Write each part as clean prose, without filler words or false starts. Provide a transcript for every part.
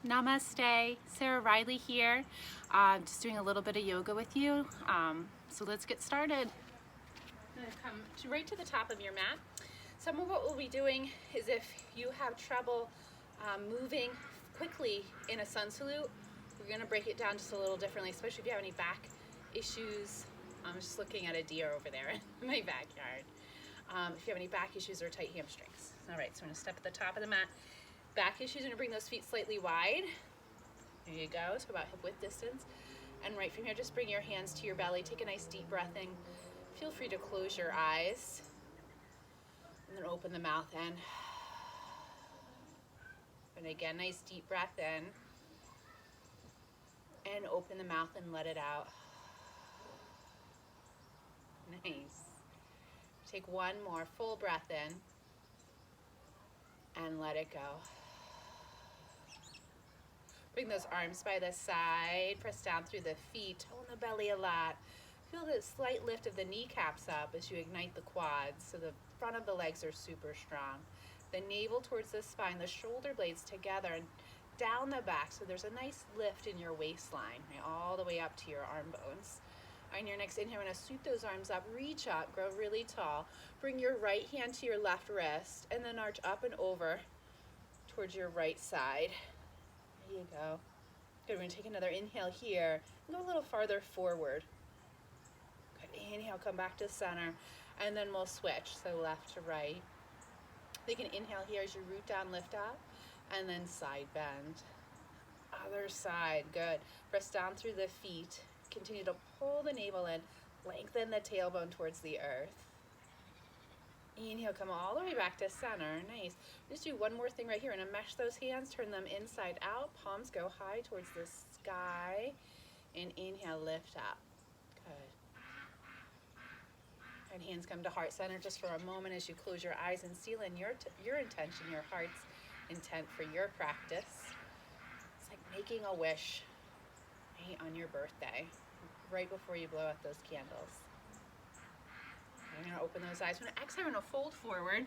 Namaste, Sarah Riley here. Just doing a little bit of yoga with you. So let's get started. I'm going to come right to the top of your mat. Some of what we'll be doing is if you have trouble moving quickly in a sun salute, we're going to break it down just a little differently, especially if you have any back issues. I'm just looking at a deer over there in my backyard. If you have any back issues or tight hamstrings. All right, so I'm going to step at the top of the mat. Back issues, I'm going to bring those feet slightly wide. There you go, so about hip width distance. And right from here, just bring your hands to your belly. Take a nice deep breath in. Feel free to close your eyes. And then open the mouth in. And again, nice deep breath in. And open the mouth and let it out. Nice. Take one more full breath in. And let it go. Bring those arms by the side, press down through the feet, tone the belly a lot. Feel the slight lift of the kneecaps up as you ignite the quads, so the front of the legs are super strong. The navel towards the spine, the shoulder blades together, and down the back, so there's a nice lift in your waistline, right, all the way up to your arm bones. On your next inhale, we're going to sweep those arms up, reach up, grow really tall. Bring your right hand to your left wrist, and then arch up and over towards your right side. There you go. Good, we're going to take another inhale here, and go a little farther forward. Good, inhale, come back to center, and then we'll switch, so left to right. Take an inhale here as you root down, lift up, and then side bend. Other side, good. Press down through the feet. Continue to pull the navel in, lengthen the tailbone towards the earth. Inhale, come all the way back to center. Nice. Just do one more thing right here. And mesh those hands, turn them inside out. Palms go high towards the sky. And inhale, lift up. Good. And hands come to heart center just for a moment as you close your eyes and seal in your intention, your heart's intent for your practice. It's like making a wish on your birthday, right before you blow out those candles. You're going to open those eyes. When I exhale, I'm going to fold forward.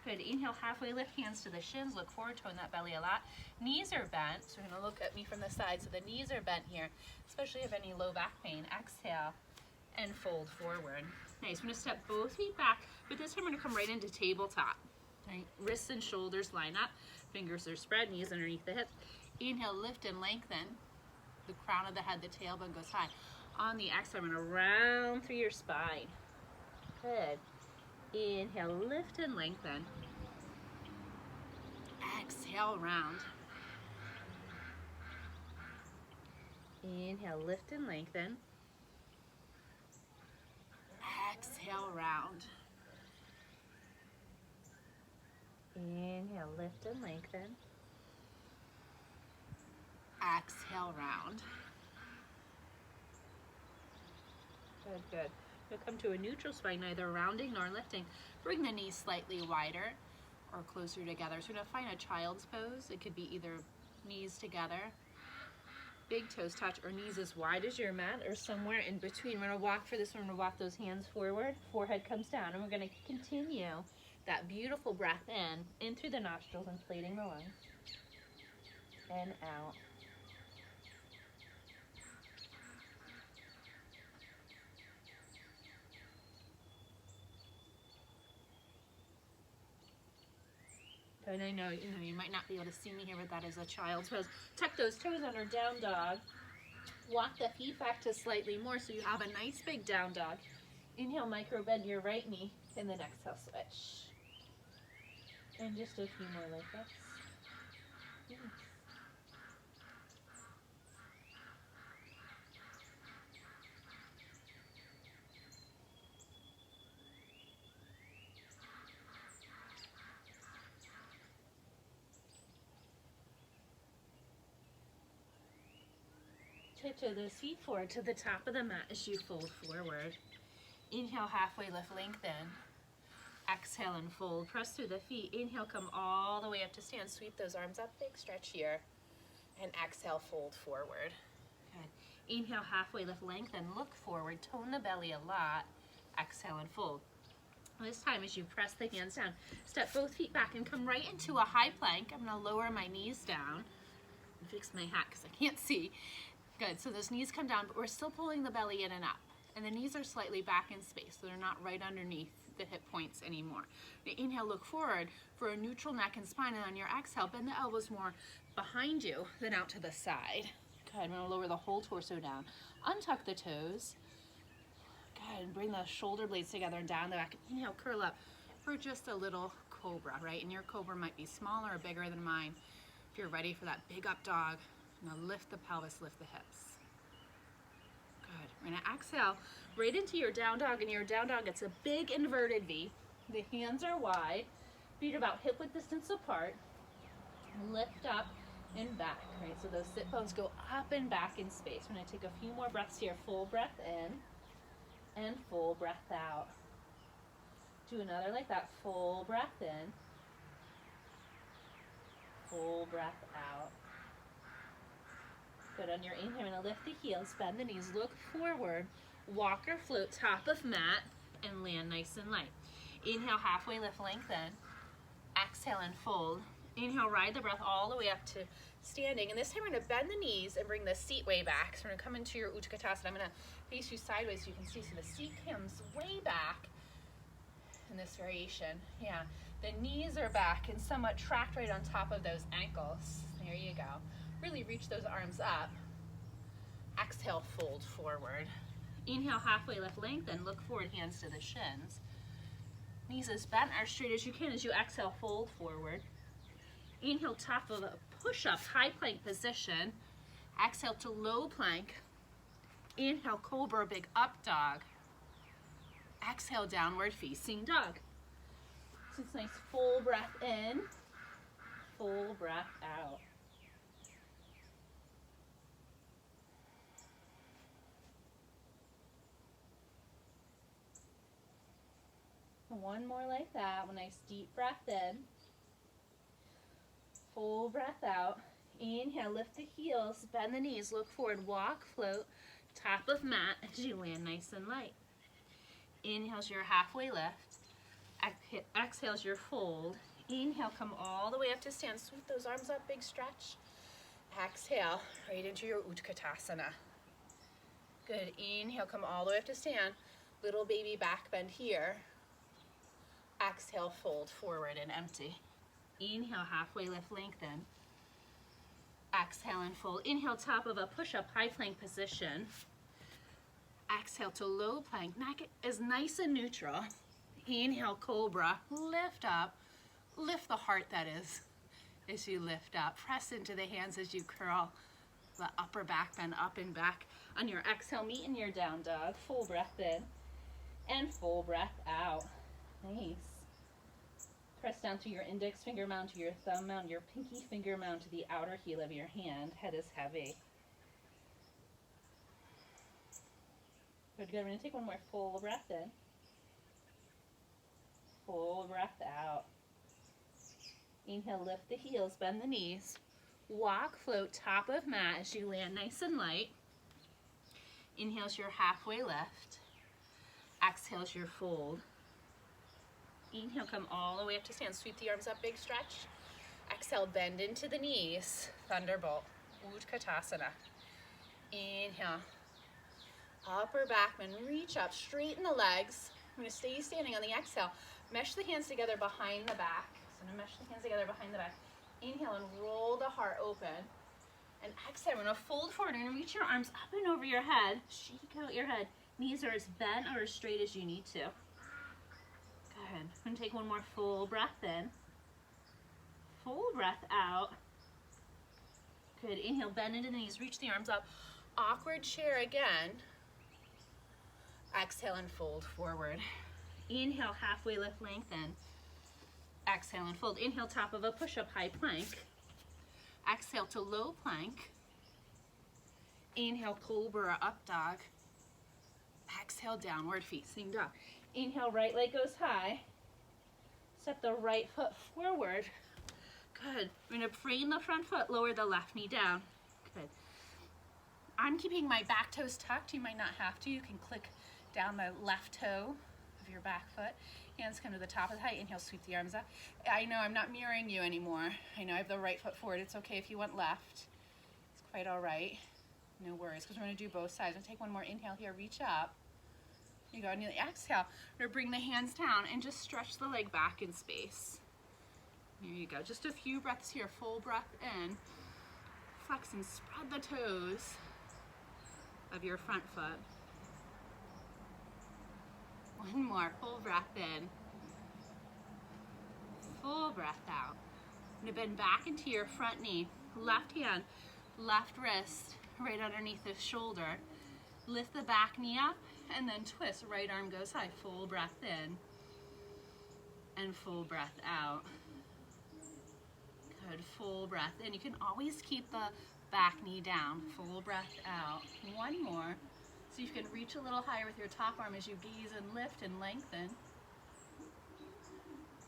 Good. Inhale, halfway lift, hands to the shins. Look forward, tone that belly a lot. Knees are bent, so you're going to look at me from the side. So the knees are bent here, especially if any low back pain. Exhale and fold forward. Nice. I'm going to step both feet back, but this time I'm going to come right into tabletop. Right. Wrists and shoulders line up. Fingers are spread, knees underneath the hips. Inhale, lift and lengthen. The crown of the head, the tailbone goes high. On the exhale, I'm going to round through your spine. Good. Inhale, lift and lengthen. Exhale, round. Inhale, lift and lengthen. Exhale, round. Inhale, lift and lengthen. Exhale, round. Good, good. You'll come to a neutral spine, neither rounding nor lifting. Bring the knees slightly wider or closer together. So we're going to find a child's pose. It could be either knees together, big toes touch, or knees as wide as your mat, or somewhere in between. We're going to walk for this one. We're going to walk those hands forward. Forehead comes down, and we're going to continue that beautiful breath in through the nostrils, inflating the lungs, and out. And I know, you might not be able to see me here, but that is a child's pose. Tuck those toes under down dog. Walk the feet back to slightly more so you have a nice big down dog. Inhale, micro bend your right knee, and then exhale, switch. And just a few more like this. Yes. Tiptoe those feet forward to the top of the mat as you fold forward. Inhale, halfway lift, lengthen. Exhale and fold. Press through the feet. Inhale, come all the way up to stand. Sweep those arms up, big stretch here. And exhale, fold forward. Good. Inhale, halfway lift, lengthen. Look forward, tone the belly a lot. Exhale and fold. This time as you press the hands down, step both feet back and come right into a high plank. I'm going to lower my knees down. Fix my hat because I can't see. Good, so those knees come down, but we're still pulling the belly in and up. And the knees are slightly back in space, so they're not right underneath the hip points anymore. Now, inhale, look forward for a neutral neck and spine, and on your exhale, bend the elbows more behind you than out to the side. Good, I'm gonna lower the whole torso down. Untuck the toes. Good, and bring the shoulder blades together and down the back. Inhale, curl up for just a little cobra, right? And your cobra might be smaller or bigger than mine. If you're ready for that big up dog, now lift the pelvis, lift the hips. Good. We're gonna exhale right into your down dog, and your down dog gets a big inverted V. The hands are wide, feet about hip width distance apart. Lift up and back, right? So those sit bones go up and back in space. We're gonna take a few more breaths here. Full breath in and full breath out. Do another like that. Full breath in, full breath out. Good. On your inhale, you're gonna lift the heels, bend the knees, look forward, walk or float top of mat, and land nice and light. Inhale, halfway lift, lengthen. Exhale and fold. Inhale, ride the breath all the way up to standing. And this time we're gonna bend the knees and bring the seat way back. So we're gonna come into your Utkatasana. I'm gonna face you sideways so you can see. So the seat comes way back in this variation. Yeah, the knees are back and somewhat tracked right on top of those ankles. There you go. Really reach those arms up. Exhale, fold forward. Inhale, halfway lift, lengthen. Look forward, hands to the shins. Knees as bent or straight as you can as you exhale, fold forward. Inhale, top of a push-up, high plank position. Exhale to low plank. Inhale, cobra, big up dog. Exhale, downward facing dog. So it's nice full breath in, full breath out. One more like that. One nice deep breath in. Full breath out. Inhale, lift the heels, bend the knees, look forward, walk, float, top of mat as you land nice and light. Inhale's your halfway lift. Exhale's your fold. Inhale, come all the way up to stand. Sweep those arms up, big stretch. Exhale, right into your Utkatasana. Good. Inhale, come all the way up to stand. Little baby back bend here. Exhale, fold forward and empty. Inhale, halfway lift, lengthen. Exhale and fold. Inhale, top of a push-up, high plank position. Exhale to low plank. Neck is nice and neutral. Inhale, cobra. Lift up. Lift the heart, that is, as you lift up. Press into the hands as you curl the upper back bend up and back. On your exhale, meet in your down dog. Full breath in and full breath out. Nice. Press down to your index finger mound, to your thumb mound, your pinky finger mound to the outer heel of your hand. Head is heavy. Good, good. We're going to take one more full breath in. Full breath out. Inhale, lift the heels, bend the knees. Walk, float, top of mat as you land nice and light. Inhale's your halfway lift. Exhale's your fold. Inhale, come all the way up to stand. Sweep the arms up, big stretch. Exhale, bend into the knees. Thunderbolt, Utkatasana. Inhale. Upper back bend, reach up, straighten the legs. I'm going to stay standing on the exhale. Mesh the hands together behind the back. So I'm going to mesh the hands together behind the back. Inhale and roll the heart open. And exhale, we're going to fold forward. You're going to reach your arms up and over your head. Shake out your head. Knees are as bent or as straight as you need to. Good. I'm going to take one more full breath in. Full breath out. Good. Inhale, bend into the knees. Reach the arms up. Awkward chair again. Exhale and fold forward. Inhale, halfway lift, lengthen. Exhale and fold. Inhale, top of a push-up, high plank. Exhale to low plank. Inhale, cobra, up dog. Exhale, downward facing dog. Inhale, right leg goes high. Step the right foot forward. Good. We're going to frame the front foot, lower the left knee down. Good. I'm keeping my back toes tucked. You might not have to. You can click down the left toe of your back foot. Hands come to the top of the height. Inhale, sweep the arms up. I know I'm not mirroring you anymore. I know I have the right foot forward. It's okay if you want left. quite all right. No worries, because we're going to do both sides. We'll take one more inhale here, reach up. You go, and you exhale. We're going to bring the hands down and just stretch the leg back in space. There you go. Just a few breaths here. Full breath in. Flex and spread the toes of your front foot. One more. Full breath in. Full breath out. You're going to bend back into your front knee. Left hand, left wrist, right underneath the shoulder. Lift the back knee up and then twist. Right arm goes high. Full breath in and full breath out. Good. Full breath in. You can always keep the back knee down. Full breath out. One more. So you can reach a little higher with your top arm as you gaze and lift and lengthen.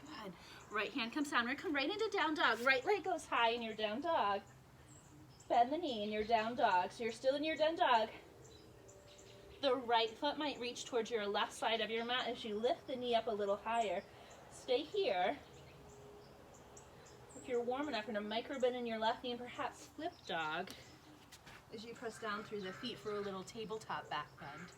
Good. Right hand comes down. We're going to come right into down dog. Right leg goes high in your down dog. Bend the knee in your down dog. So you're still in your down dog. The right foot might reach towards your left side of your mat as you lift the knee up a little higher. Stay here. If you're warm enough, you're going to micro bend in your left knee and perhaps flip dog as you press down through the feet for a little tabletop back bend.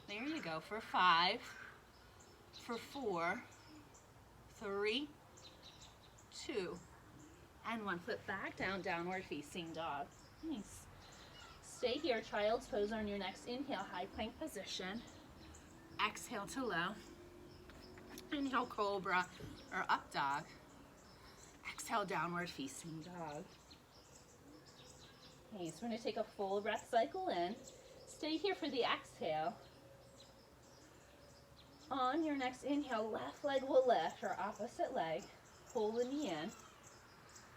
There you go. For 5, for 4, 3, 2, and 1. Flip back down, downward facing dog. Nice. Stay here, child's pose on your next inhale, high plank position. Exhale to low. Inhale, cobra or up dog. Exhale, downward facing dog. Okay, so we're going to take a full breath cycle in. Stay here for the exhale. On your next inhale, left leg will lift, or opposite leg. Pull the knee in.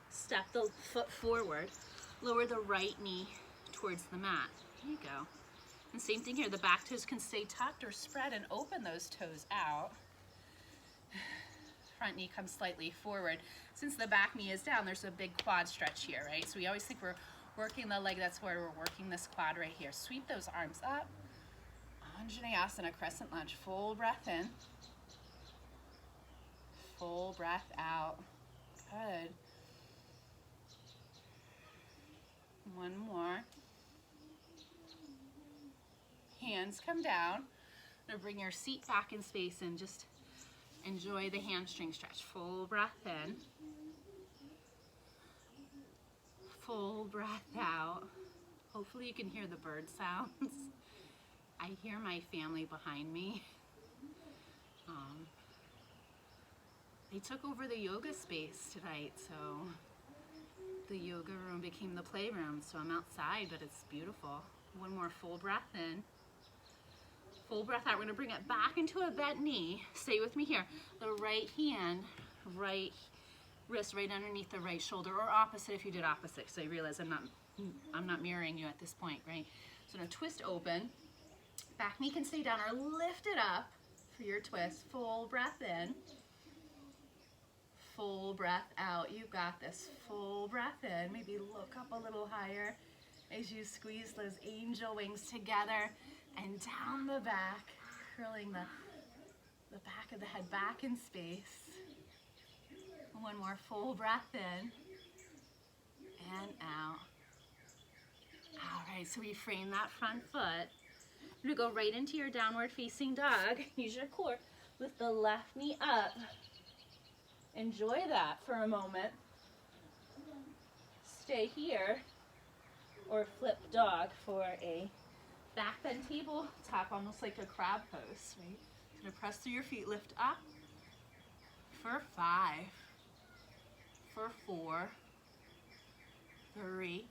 Step the foot forward. Lower the right knee towards the mat. There you go. And same thing here. The back toes can stay tucked or spread and open those toes out. Front knee comes slightly forward. Since the back knee is down, there's a big quad stretch here, right? So we always think we're working the leg. That's where we're working this quad right here. Sweep those arms up. Anjaneyasana, crescent lunge. Full breath in. Full breath out. Good. One more. Hands come down. Now bring your seat back in space and just enjoy the hamstring stretch. Full breath in. Full breath out. Hopefully you can hear the bird sounds. I hear my family behind me. They took over the yoga space tonight, so the yoga room became the playroom. So I'm outside, but it's beautiful. One more full breath in. Full breath out. We're going to bring it back into a bent knee. Stay with me here. The right hand, right wrist right underneath the right shoulder, or opposite if you did opposite, because I realize I'm not mirroring you at this point, right? So I'm going to twist open. Back knee can stay down or lift it up for your twist. Full breath in. Full breath out. You got this. Full breath in. Maybe look up a little higher as you squeeze those angel wings together and down the back, curling the back of the head back in space. One more full breath in and out. All right, so we frame that front foot. You're gonna go right into your downward facing dog. Use your core. Lift the left knee up. Enjoy that for a moment. Stay here or flip dog for a back bend tabletop, almost like a crab pose, right? You're gonna press through your feet, lift up for 5, for 4, 3,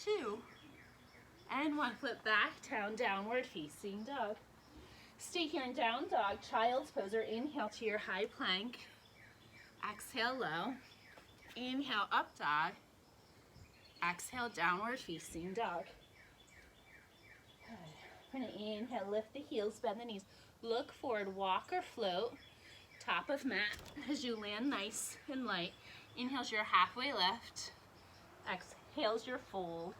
2, and 1. Flip back down, downward facing dog. Stay here in down dog, child's pose, or inhale to your high plank. Exhale low. Inhale up dog. Exhale downward facing dog. Good. We're going to inhale, lift the heels, bend the knees. Look forward, walk or float. Top of mat as you land nice and light. Inhale's your halfway lift. Exhale's your fold.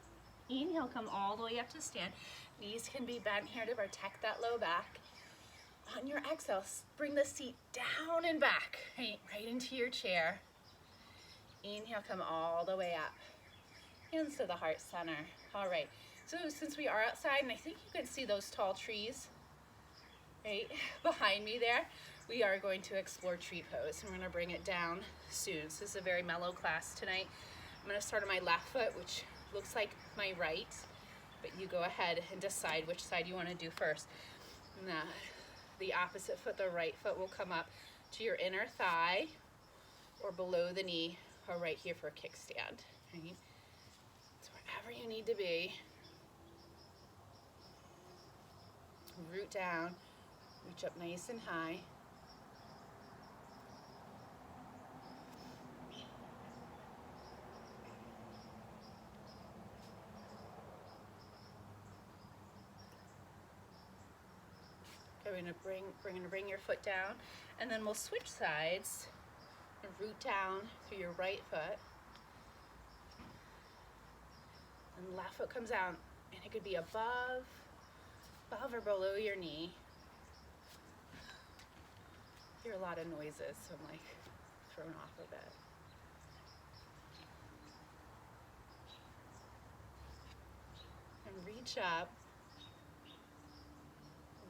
Inhale, come all the way up to stand. Knees can be bent here to protect that low back. On your exhale, bring the seat down and back, right into your chair. Inhale, come all the way up. Hands to the heart center. All right, so since we are outside, and I think you can see those tall trees right behind me there, we are going to explore tree pose. I'm gonna bring it down soon. So this is a very mellow class tonight. I'm gonna start on my left foot, which looks like my right, but you go ahead and decide which side you wanna do first. And the opposite foot, the right foot, will come up to your inner thigh or below the knee, or right here for a kickstand, right? So wherever you need to be, root down, reach up nice and high. Okay, we're gonna bring your foot down, and then we'll switch sides and root down through your right foot. And left foot comes out, and it could be above or below your knee. Hear a lot of noises, so I'm like thrown off a bit. And reach up,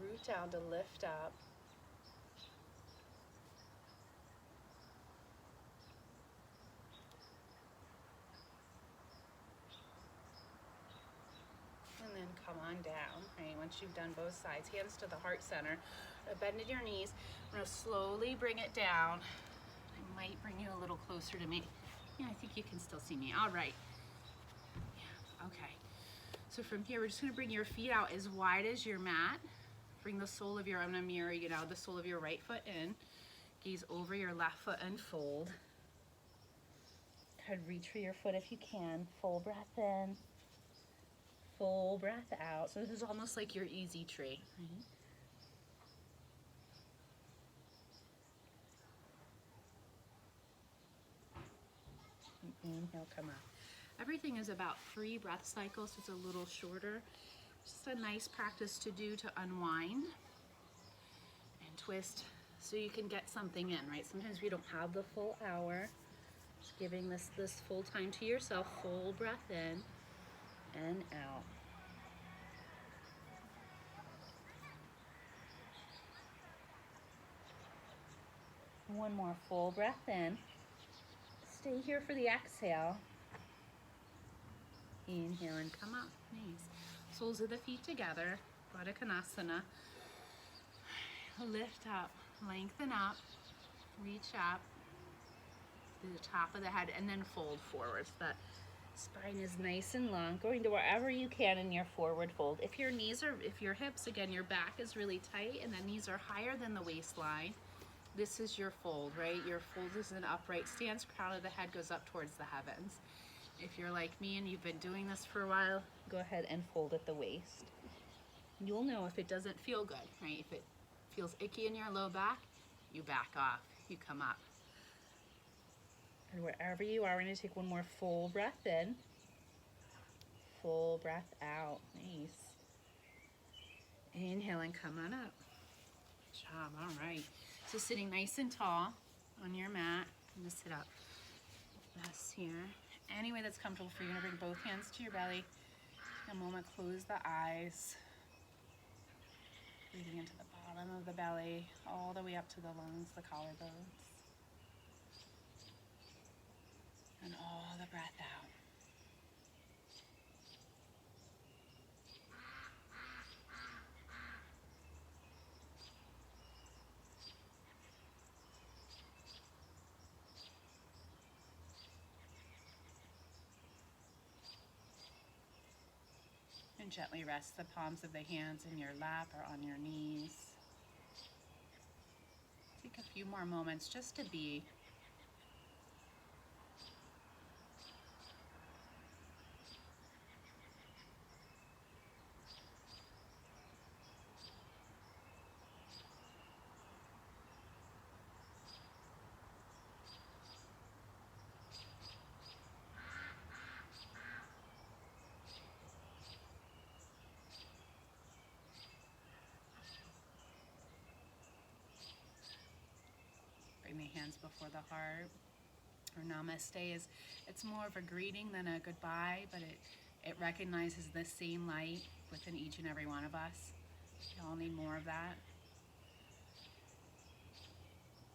root down to lift up. And then come on down, right? Once you've done both sides, hands to the heart center. Bend at your knees. I'm gonna slowly bring it down. I might bring you a little closer to me. Yeah, I think you can still see me. All right. Yeah, okay. So from here, we're just gonna bring your feet out as wide as your mat. Bring the sole of your, I'm gonna mirror you now, the sole of your right foot in. Gaze over your left foot and fold. Try to reach for your foot if you can. Full breath in. Full breath out. So this is almost like your easy tree. Right? Inhale, come up. Everything is about 3 breath cycles, so it's a little shorter. Just a nice practice to do to unwind and twist so you can get something in, right? Sometimes we don't have the full hour. Just giving this full time to yourself. Full breath in and out. One more full breath in. Stay here for the exhale. Inhale and come up. Nice. Soles of the feet together. Baddha Konasana. Lift up. Lengthen up. Reach up to the top of the head and then fold forward so that spine is nice and long. Going to wherever you can in your forward fold. If your hips, again, your back is really tight and the knees are higher than the waistline, this is your fold, right? Your fold is an upright stance. Crown of the head goes up towards the heavens. If you're like me and you've been doing this for a while, go ahead and fold at the waist. You'll know if it doesn't feel good, right? If it feels icky in your low back, you back off, you come up. And wherever you are, we're gonna take one more full breath in. Full breath out, nice. Inhale and come on up. Good job, all right. So sitting nice and tall on your mat, I'm gonna sit up. Rest here. Any way that's comfortable for you. You're gonna bring both hands to your belly. Take a moment, close the eyes. Breathing into the bottom of the belly, all the way up to the lungs, the collarbones. And all the breath out. And gently rest the palms of the hands in your lap or on your knees. Take a few more moments just to be. Bring the hands before the heart. Or namaste is, it's more of a greeting than a goodbye, but it recognizes the same light within each and every one of us. We all need more of that.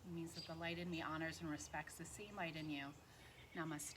It means that the light in me honors and respects the same light in you. Namaste.